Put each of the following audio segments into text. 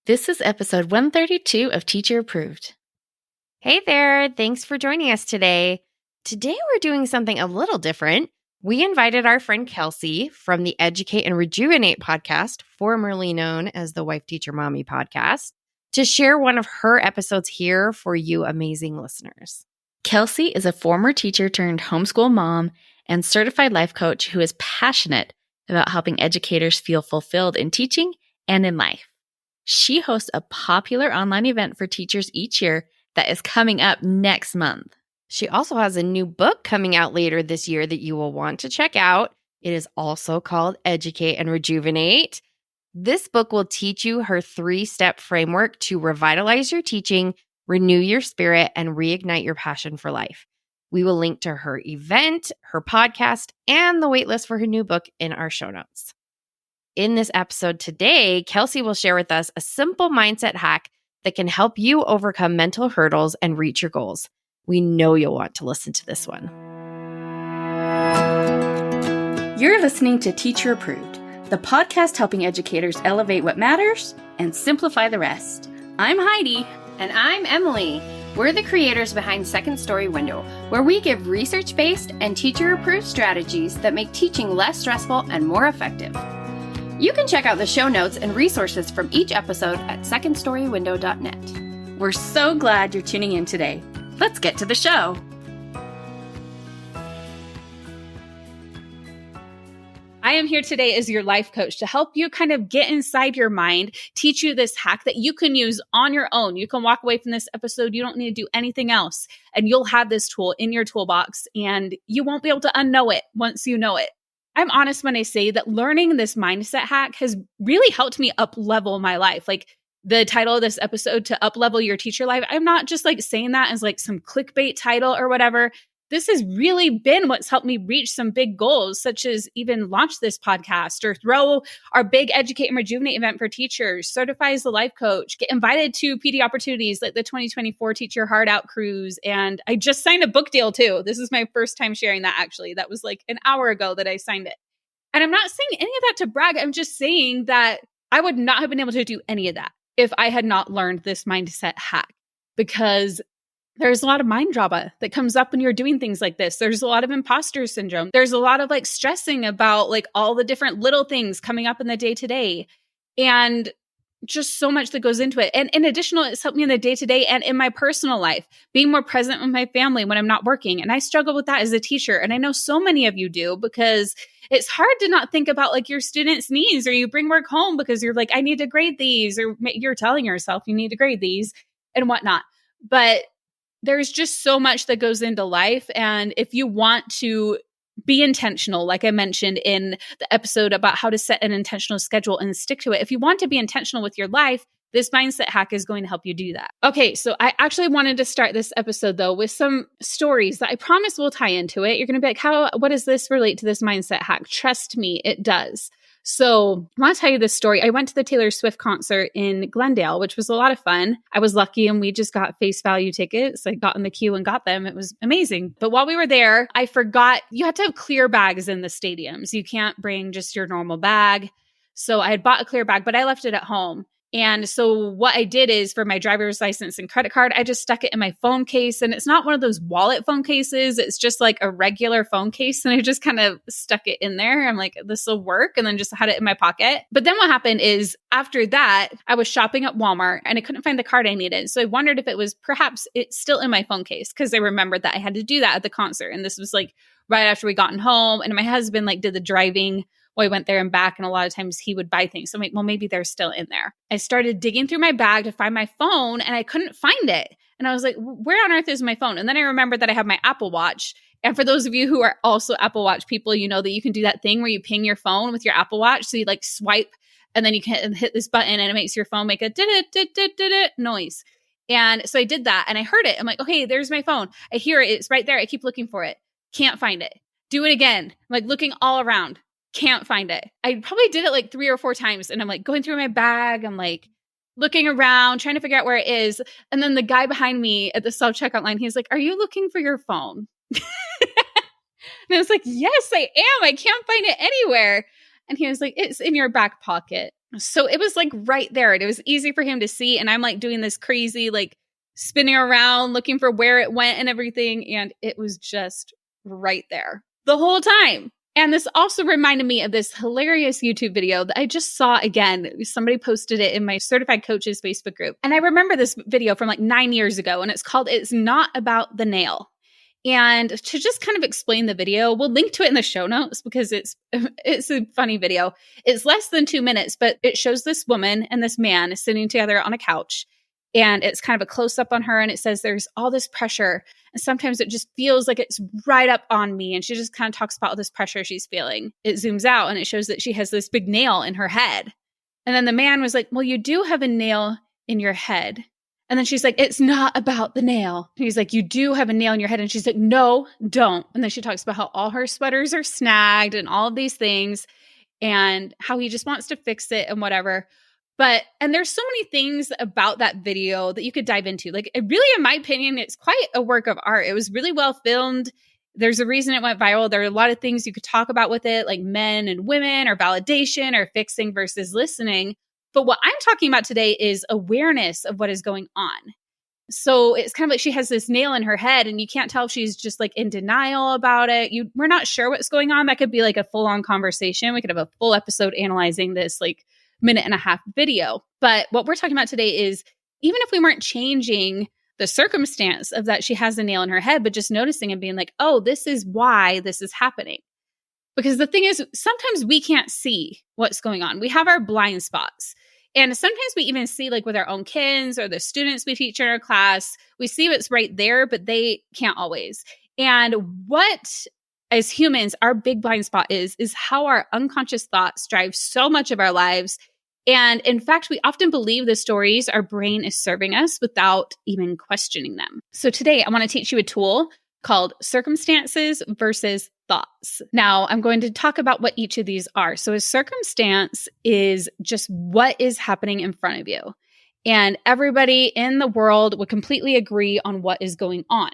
This is episode 132 of Teacher Approved. Hey there, thanks for joining us today. Today we're doing something a little different. We invited our friend Kelsey from the Educate and Rejuvenate podcast, formerly known as the Wife Teacher Mommy podcast, to share one of her episodes here for you amazing listeners. Kelsey is a former teacher turned homeschool mom and certified life coach who is passionate about helping educators feel fulfilled in teaching and in life. She hosts a popular online event for teachers each year that is coming up next month. She also has a new book coming out later this year that you will want to check out. It is also called Educate and Rejuvenate. This book will teach you her 3-step framework to revitalize your teaching, renew your spirit, and reignite your passion for life. We will link to her event, her podcast, and the waitlist for her new book in our show notes. In this episode today, Kelsey will share with us a simple mindset hack that can help you overcome mental hurdles and reach your goals. We know you'll want to listen to this one. You're listening to Teacher Approved, the podcast helping educators elevate what matters and simplify the rest. I'm Heidi. And I'm Emily. We're the creators behind Second Story Window, where we give research-based and teacher-approved strategies that make teaching less stressful and more effective. You can check out the show notes and resources from each episode at secondstorywindow.net. We're so glad you're tuning in today. Let's get to the show. I am here today as your life coach to help you kind of get inside your mind, teach you this hack that you can use on your own. You can walk away from this episode. You don't need to do anything else. And you'll have this tool in your toolbox and you won't be able to unknow it once you know it. I'm honest when I say that learning this mindset hack has really helped me up-level my life. Like the title of this episode, to up-level your teacher life, I'm not just like saying that as like some clickbait title or whatever. This has really been what's helped me reach some big goals, such as even launch this podcast or throw our big Educate and Rejuvenate event for teachers, certify as a life coach, get invited to PD opportunities like the 2024 Teach Your Heart Out Cruise. And I just signed a book deal too. This is my first time sharing that actually. That was like an hour ago that I signed it. And I'm not saying any of that to brag. I'm just saying that I would not have been able to do any of that if I had not learned this mindset hack, because there's a lot of mind drama that comes up when you're doing things like this. There's a lot of imposter syndrome. There's a lot of like stressing about like all the different little things coming up in the day to day, and just so much that goes into it. And in addition, it's helped me in the day to day and in my personal life, being more present with my family when I'm not working. And I struggle with that as a teacher. And I know so many of you do, because it's hard to not think about like your students' needs, or you bring work home because you're like, I need to grade these, or you're telling yourself you need to grade these and whatnot. But there's just so much that goes into life. And if you want to be intentional, like I mentioned in the episode about how to set an intentional schedule and stick to it, if you want to be intentional with your life, this mindset hack is going to help you do that. Okay, so I actually wanted to start this episode though with some stories that I promise will tie into it. You're going to be like, what does this relate to this mindset hack? Trust me, it does. So I want to tell you this story. I went to the Taylor Swift concert in Glendale, which was a lot of fun. I was lucky and we just got face value tickets. I got in the queue and got them. It was amazing. But while we were there, I forgot you have to have clear bags in the stadiums. You can't bring just your normal bag. So I had bought a clear bag, but I left it at home. And so what I did is, for my driver's license and credit card, I just stuck it in my phone case. And it's not one of those wallet phone cases. It's just like a regular phone case. And I just kind of stuck it in there. I'm like, this will work. And then just had it in my pocket. But then what happened is, after that, I was shopping at Walmart and I couldn't find the card I needed. So I wondered if it was perhaps it's still in my phone case, because I remembered that I had to do that at the concert. And this was like right after we gotten home. And my husband like did the driving. Well, I went there and back, and a lot of times he would buy things. So I'm like, well, maybe they're still in there. I started digging through my bag to find my phone, and I couldn't find it. And I was like, where on earth is my phone? And then I remembered that I have my Apple Watch. And for those of you who are also Apple Watch people, you know that you can do that thing where you ping your phone with your Apple Watch. So you like swipe, and then you can hit this button, and it makes your phone make a noise. And so I did that, and I heard it. I'm like, okay, there's my phone. I hear it. It's right there. I keep looking for it. Can't find it. Do it again. I'm like looking all around. Can't find it. I probably did it like 3 or 4 times. And I'm like going through my bag. I'm like looking around, trying to figure out where it is. And then the guy behind me at the self-checkout line, he's like, are you looking for your phone? And I was like, yes, I am. I can't find it anywhere. And he was like, it's in your back pocket. So it was like right there. And it was easy for him to see. And I'm like doing this crazy, like spinning around, looking for where it went and everything. And it was just right there the whole time. And this also reminded me of this hilarious YouTube video that I just saw again. Somebody posted it in my Certified Coaches Facebook group. And I remember this video from like 9 years ago, and it's called It's Not About the Nail. And to just kind of explain the video, we'll link to it in the show notes because it's a funny video. It's less than 2 minutes, but it shows this woman and this man sitting together on a couch. And it's kind of a close up on her. And it says there's all this pressure. And sometimes it just feels like it's right up on me. And she just kind of talks about all this pressure she's feeling. It zooms out and it shows that she has this big nail in her head. And then the man was like, well, you do have a nail in your head. And then she's like, it's not about the nail. And he's like, you do have a nail in your head. And she's like, no, don't. And then she talks about how all her sweaters are snagged and all of these things and how he just wants to fix it and whatever. And there's so many things about that video that you could dive into. Like, it really, in my opinion, it's quite a work of art. It was really well filmed. There's a reason it went viral. There are a lot of things you could talk about with it, like men and women or validation or fixing versus listening. But what I'm talking about today is awareness of what is going on. So it's kind of like she has this nail in her head and you can't tell if she's just like in denial about it. We're not sure what's going on. That could be like a full-on conversation. We could have a full episode analyzing this like minute and a half video. But what we're talking about today is even if we weren't changing the circumstance of that she has a nail in her head, but just noticing and being like, oh, this is why this is happening. Because the thing is, sometimes we can't see what's going on. We have our blind spots. And sometimes we even see like with our own kids or the students we teach in our class, we see what's right there, but they can't always. And what, as humans, our big blind spot is how our unconscious thoughts drive so much of our lives. And in fact, we often believe the stories our brain is serving us without even questioning them. So today I want to teach you a tool called circumstances versus thoughts. Now, I'm going to talk about what each of these are. So a circumstance is just what is happening in front of you. And everybody in the world would completely agree on what is going on.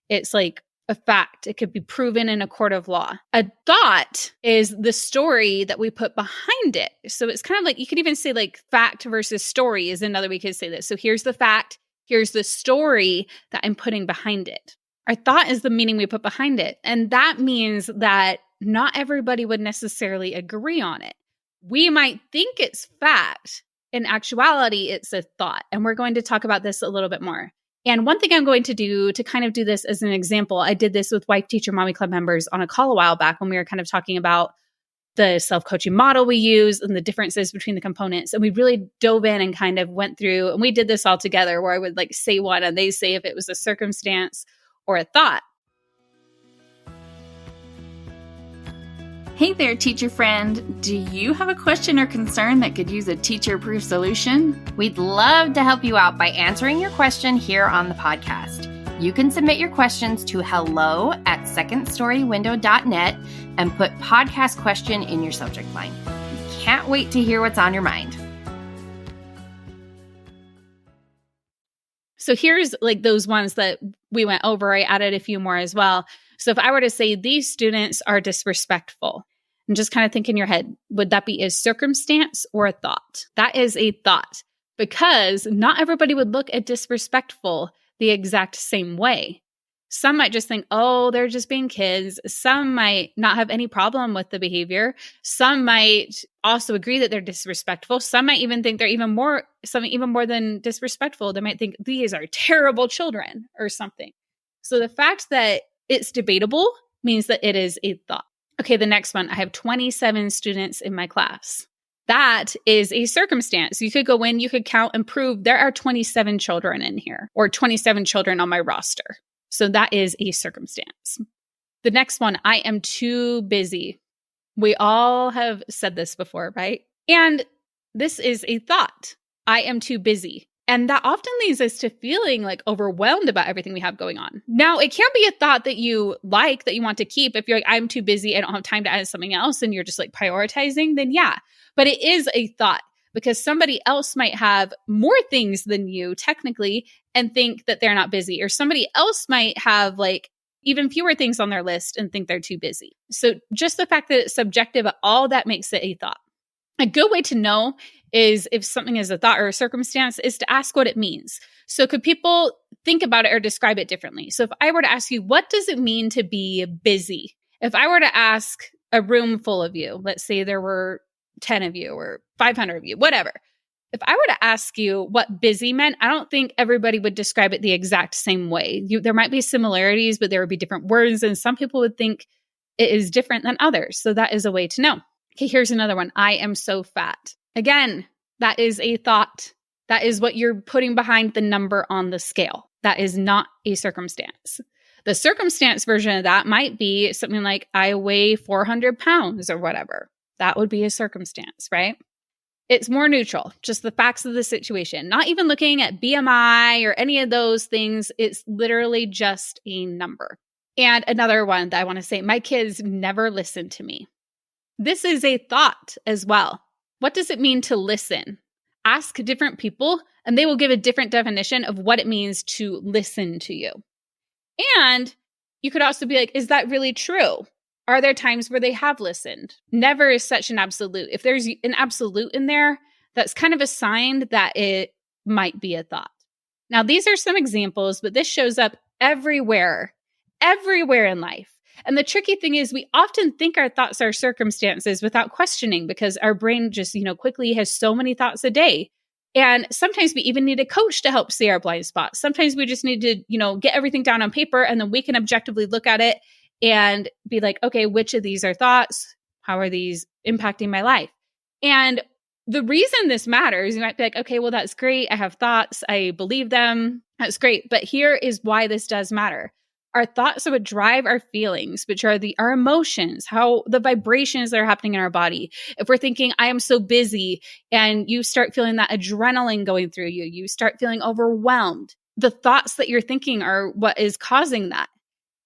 It's like a fact. It could be proven in a court of law. A thought is the story that we put behind it. So it's kind of like, you could even say like fact versus story is another way we could say this. So here's the fact. Here's the story that I'm putting behind it. Our thought is the meaning we put behind it. And that means that not everybody would necessarily agree on it. We might think it's fact. In actuality, it's a thought. And we're going to talk about this a little bit more. And one thing I'm going to do to kind of do this as an example, I did this with Wife Teacher Mommy Club members on a call a while back when we were kind of talking about the self-coaching model we use and the differences between the components. And we really dove in and kind of went through, and we did this all together where I would like say one and they say if it was a circumstance or a thought. Hey there, teacher friend. Do you have a question or concern that could use a teacher-proof solution? We'd love to help you out by answering your question here on the podcast. You can submit your questions to hello@secondstorywindow.net and put podcast question in your subject line. We can't wait to hear what's on your mind. So here's like those ones that we went over. I added a few more as well. So if I were to say these students are disrespectful, and just kind of think in your head, would that be a circumstance or a thought? That is a thought because not everybody would look at disrespectful the exact same way. Some might just think, oh, they're just being kids. Some might not have any problem with the behavior. Some might also agree that they're disrespectful. Some might even think they're even more than disrespectful. They might think these are terrible children or something. So the fact that it's debatable means that it is a thought. Okay, the next one. I have 27 students in my class. That is a circumstance. You could go in, you could count and prove there are 27 children in here or 27 children on my roster. So that is a circumstance. The next one, I am too busy. We all have said this before, right? And this is a thought. I am too busy. And that often leads us to feeling like overwhelmed about everything we have going on. Now, it can be a thought that you like, that you want to keep. If you're like, I'm too busy, I don't have time to add something else, and you're just like prioritizing, then yeah. But it is a thought because somebody else might have more things than you technically and think that they're not busy. Or somebody else might have like, even fewer things on their list and think they're too busy. So just the fact that it's subjective, all that makes it a thought. A good way to know is if something is a thought or a circumstance is to ask what it means. So could people think about it or describe it differently? So if I were to ask you, what does it mean to be busy? If I were to ask a room full of you, let's say there were 10 of you or 500 of you, whatever. If I were to ask you what busy meant, I don't think everybody would describe it the exact same way. There might be similarities, but there would be different words, and some people would think it is different than others. So that is a way to know. Okay, here's another one. I am so fat. Again, that is a thought. That is what you're putting behind the number on the scale. That is not a circumstance. The circumstance version of that might be something like, I weigh 400 pounds or whatever. That would be a circumstance, right? It's more neutral, just the facts of the situation. Not even looking at BMI or any of those things. It's literally just a number. And another one that I want to say, my kids never listen to me. This is a thought as well. What does it mean to listen? Ask different people, and they will give a different definition of what it means to listen to you. And you could also be like, is that really true? Are there times where they have listened? Never is such an absolute. If there's an absolute in there, that's kind of a sign that it might be a thought. Now, these are some examples, but this shows up everywhere in life. And the tricky thing is we often think our thoughts are circumstances without questioning because our brain just, quickly has so many thoughts a day. And sometimes we even need a coach to help see our blind spots. Sometimes we just need to, get everything down on paper, and then we can objectively look at it and be like, okay, which of these are thoughts? How are these impacting my life? And the reason this matters, you might be like, okay, well, that's great. I have thoughts. I believe them. That's great. But here is why this does matter. Our thoughts are what drive our feelings, which are our emotions, how the vibrations that are happening in our body. If we're thinking, I am so busy, and you start feeling that adrenaline going through you, you start feeling overwhelmed. The thoughts that you're thinking are what is causing that.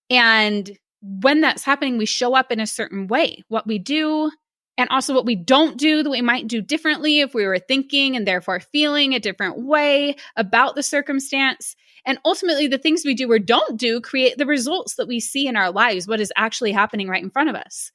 And when that's happening, we show up in a certain way, what we do, and also what we don't do that we might do differently if we were thinking and therefore feeling a different way about the circumstance. And ultimately, the things we do or don't do create the results that we see in our lives, what is actually happening right in front of us.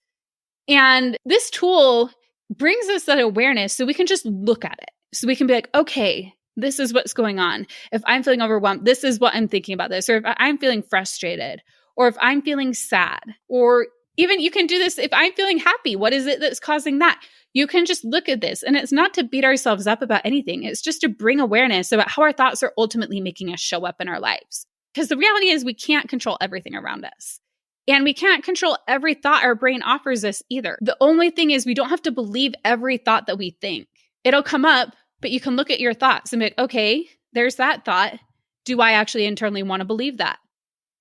And this tool brings us that awareness so we can just look at it. So we can be like, okay, this is what's going on. If I'm feeling overwhelmed, this is what I'm thinking about this. Or if I'm feeling frustrated, or if I'm feeling sad, or even you can do this if I'm feeling happy. What is it that's causing that? You can just look at this, and it's not to beat ourselves up about anything. It's just to bring awareness about how our thoughts are ultimately making us show up in our lives. Because the reality is we can't control everything around us. And we can't control every thought our brain offers us either. The only thing is we don't have to believe every thought that we think. It'll come up, but you can look at your thoughts and be like, okay, there's that thought. Do I actually internally want to believe that?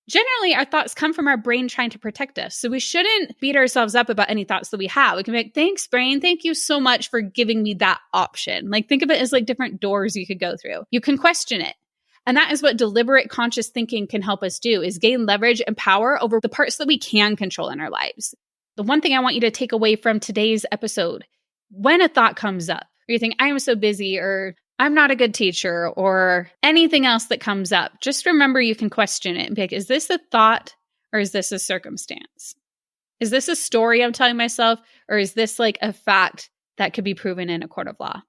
Generally, our thoughts come from our brain trying to protect us. So we shouldn't beat ourselves up about any thoughts that we have. We can be like, thanks, brain. Thank you so much for giving me that option. Like, think of it as like different doors you could go through. You can question it. And that is what deliberate conscious thinking can help us do, is gain leverage and power over the parts that we can control in our lives. The one thing I want you to take away from today's episode, when a thought comes up, or you think, I am so busy, or I'm not a good teacher, or anything else that comes up, just remember you can question it and be like, is this a thought or is this a circumstance? Is this a story I'm telling myself, or is this like a fact that could be proven in a court of law?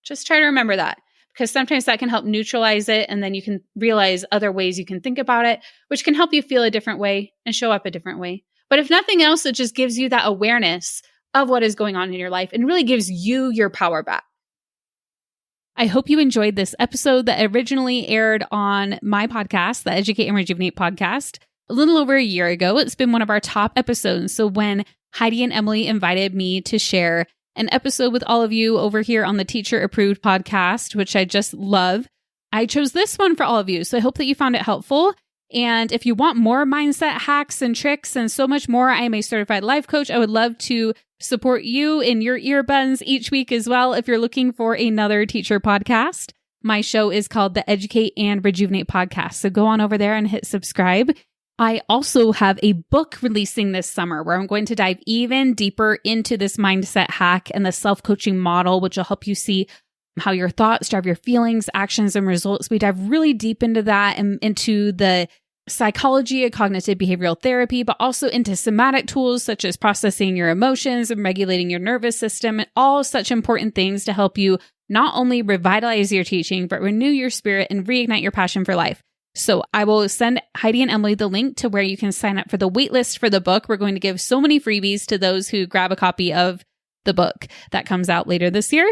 Just try to remember that, because sometimes that can help neutralize it, and then you can realize other ways you can think about it, which can help you feel a different way and show up a different way. But if nothing else, it just gives you that awareness of what is going on in your life and really gives you your power back. I hope you enjoyed this episode that originally aired on my podcast, the Educate and Rejuvenate Podcast, a little over a year ago. It's been one of our top episodes. So when Heidi and Emily invited me to share an episode with all of you over here on the Teacher Approved Podcast, which I just love, I chose this one for all of you. So I hope that you found it helpful. And if you want more mindset hacks and tricks and so much more, I am a certified life coach. I would love to support you in your earbuds each week as well if you're looking for another teacher podcast. My show is called the Educate and Rejuvenate Podcast. So go on over there and hit subscribe. I also have a book releasing this summer where I'm going to dive even deeper into this mindset hack and the self-coaching model, which will help you see how your thoughts drive your feelings, actions, and results. We dive really deep into that and into the psychology and cognitive behavioral therapy, but also into somatic tools such as processing your emotions and regulating your nervous system, and all such important things to help you not only revitalize your teaching, but renew your spirit and reignite your passion for life. So I will send Heidi and Emily the link to where you can sign up for the waitlist for the book. We're going to give so many freebies to those who grab a copy of the book that comes out later this year.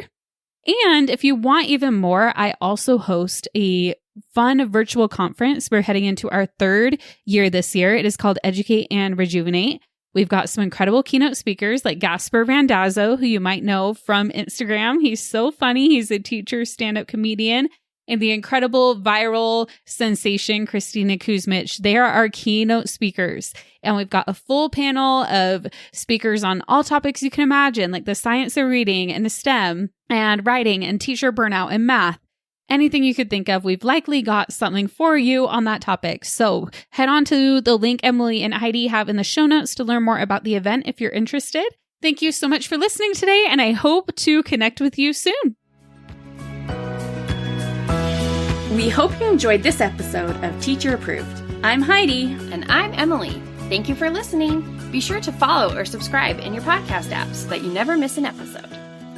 And if you want even more, I also host a fun virtual conference. We're heading into our 3rd year this year. It is called Educate and Rejuvenate. We've got some incredible keynote speakers like Gasper Randazzo, who you might know from Instagram. He's so funny. He's a teacher, stand-up comedian. And the incredible viral sensation, Christina Kuzmich. They are our keynote speakers. And we've got a full panel of speakers on all topics you can imagine, like the science of reading and the STEM and writing and teacher burnout and math. Anything you could think of, we've likely got something for you on that topic. So head on to the link Emily and Heidi have in the show notes to learn more about the event if you're interested. Thank you so much for listening today, and I hope to connect with you soon. We hope you enjoyed this episode of Teacher Approved. I'm Heidi. And I'm Emily. Thank you for listening. Be sure to follow or subscribe in your podcast apps so that you never miss an episode.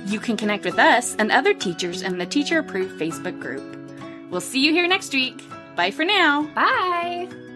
You can connect with us and other teachers in the Teacher Approved Facebook group. We'll see you here next week. Bye for now. Bye.